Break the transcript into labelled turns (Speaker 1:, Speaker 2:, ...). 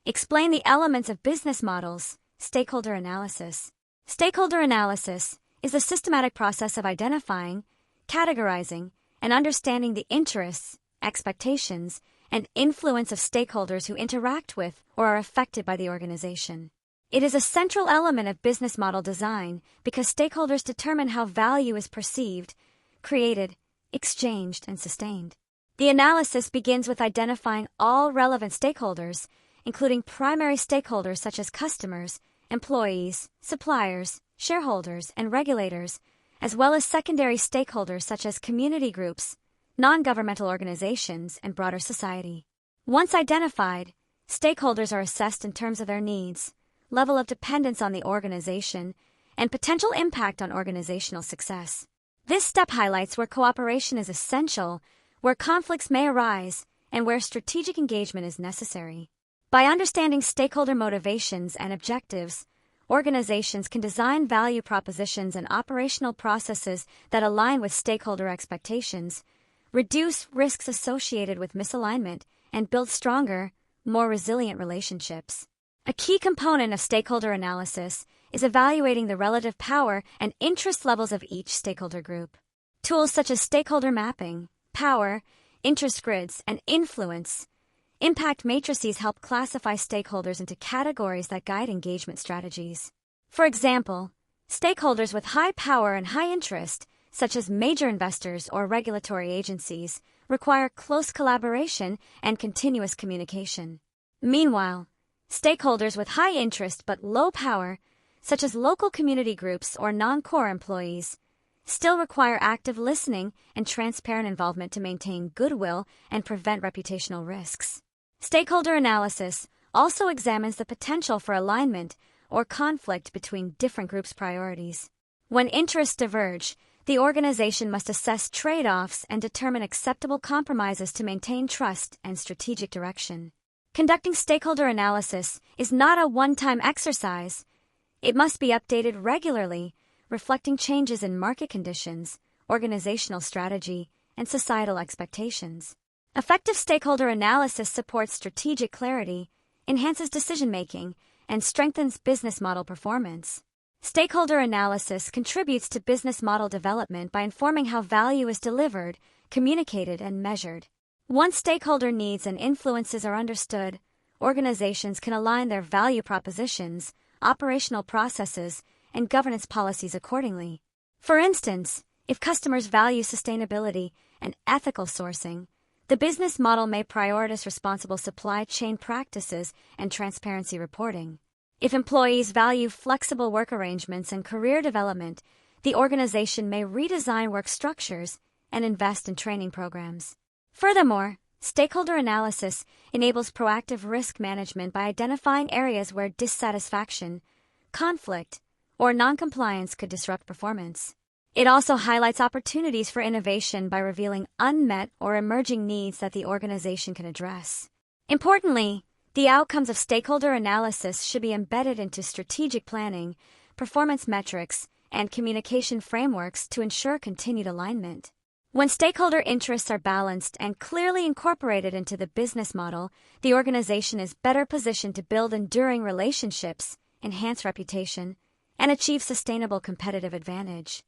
Speaker 1: Explain the elements of business models. Stakeholder analysis. Stakeholder analysis is the systematic process of identifying, categorizing, and understanding the interests, expectations, and influence of stakeholders who interact with or are affected by the organization. It is a central element of business model design because stakeholders determine how value is perceived, created, exchanged, and sustained. The analysis begins with identifying all relevant stakeholders, including primary stakeholders such as customers, employees, suppliers, shareholders, and regulators, as well as secondary stakeholders such as community groups, non-governmental organizations, and broader society. Once identified, stakeholders are assessed in terms of their needs, level of dependence on the organization, and potential impact on organizational success. This step highlights where cooperation is essential, where conflicts may arise, and where strategic engagement is necessary. By understanding stakeholder motivations and objectives, organizations can design value propositions and operational processes that align with stakeholder expectations, reduce risks associated with misalignment, and build stronger, more resilient relationships. A key component of stakeholder analysis is evaluating the relative power and interest levels of each stakeholder group. Tools such as stakeholder mapping, power, interest grids, and influence impact matrices help classify stakeholders into categories that guide engagement strategies. For example, stakeholders with high power and high interest, such as major investors or regulatory agencies, require close collaboration and continuous communication. Meanwhile, stakeholders with high interest but low power, such as local community groups or non-core employees, still require active listening and transparent involvement to maintain goodwill and prevent reputational risks. Stakeholder analysis also examines the potential for alignment or conflict between different groups' priorities. When interests diverge, the organization must assess trade-offs and determine acceptable compromises to maintain trust and strategic direction. Conducting stakeholder analysis is not a one-time exercise. It must be updated regularly, reflecting changes in market conditions, organizational strategy, and societal expectations. Effective stakeholder analysis supports strategic clarity, enhances decision-making, and strengthens business model performance. Stakeholder analysis contributes to business model development by informing how value is delivered, communicated, and measured. Once stakeholder needs and influences are understood, organizations can align their value propositions, operational processes, and governance policies accordingly. For instance, if customers value sustainability and ethical sourcing, the business model may prioritize responsible supply chain practices and transparency reporting. If employees value flexible work arrangements and career development, the organization may redesign work structures and invest in training programs. Furthermore, stakeholder analysis enables proactive risk management by identifying areas where dissatisfaction, conflict, or noncompliance could disrupt performance. It also highlights opportunities for innovation by revealing unmet or emerging needs that the organization can address. Importantly, the outcomes of stakeholder analysis should be embedded into strategic planning, performance metrics, and communication frameworks to ensure continued alignment. When stakeholder interests are balanced and clearly incorporated into the business model, the organization is better positioned to build enduring relationships, enhance reputation, and achieve sustainable competitive advantage.